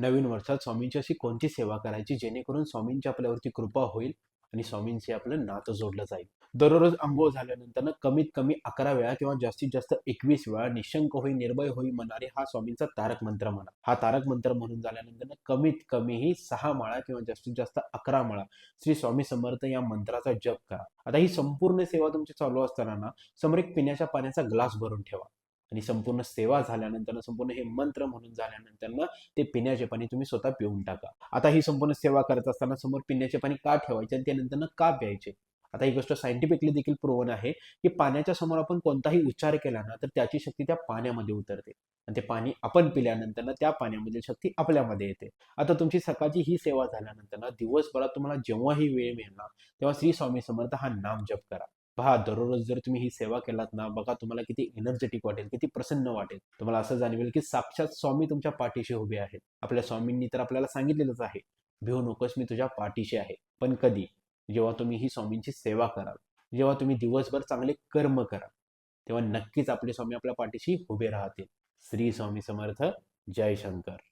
नवीन वर्षात स्वामींची अशी कोणती सेवा करायची जेणेकरून स्वामींची आपल्यावरती कृपा होईल आणि स्वामींशी आपलं नातं जोडलं जाईल. दररोज अंघोळ झाल्यानंतर ना कमीत कमी 11 वेळा किंवा जास्तीत जास्त 21 वेळा निशंक होई निर्भय होई म्हणणारे हा स्वामींचा तारक मंत्र म्हणा. हा तारक मंत्र म्हणून झाल्यानंतर ना कमीत कमीही 6 माळा किंवा जास्तीत जास्त 11 माळा श्री स्वामी समर्थ या मंत्राचा जप करा. आता ही संपूर्ण सेवा तुमची चालू असताना ना समोर एक पिण्याच्या पाण्याचा ग्लास भरून ठेवा आणि संपूर्ण सेवा झाल्यानंतर संपूर्ण हे मंत्र म्हणून झाल्यानंतर ना ते पिण्याचे पाणी तुम्ही स्वतः पिऊन टाका. आता ही संपूर्ण सेवा करत असताना समोर पिण्याचे पाणी का ठेवायचे आणि त्यानंतर का प्यायचे? आता ही गोष्ट सायंटिफिकली देखील प्रूव्हन आहे की पाण्याच्या समोर आपण कोणताही उच्चार केला ना तर त्याची शक्ती त्या पाण्यामध्ये उतरते आणि ते पाणी आपण पिल्यानंतर ना त्या पाण्यामधील शक्ती आपल्यामध्ये येते. आता तुमची सकाळची ही सेवा झाल्यानंतर ना दिवसभरात तुम्हाला जेव्हाही वेळ मिळणार तेव्हा श्री स्वामी समर्थ हा नाम जप करा. पहा, दररोज जर तुम्ही ही सेवा केलात ना, बघा तुम्हाला किती एनर्जेटिक वाटेल, किती प्रसन्न वाटेल. तुम्हाला असं जाणवेल की साक्षात स्वामी तुमच्या पाठीशी उभे आहेत. आपल्या स्वामींनी तर आपल्याला सांगितलेलंच आहे, भिवू नकोस, मी तुझ्या पाठीशी आहे. पण कधी? जेव्हा तुम्ही ही स्वामींची सेवा कराल, जेव्हा तुम्ही दिवसभर चांगले कर्म कराल, तेव्हा नक्कीच आपले स्वामी आपल्या पाठीशी उभे राहतील. श्री स्वामी समर्थ. जय शंकर.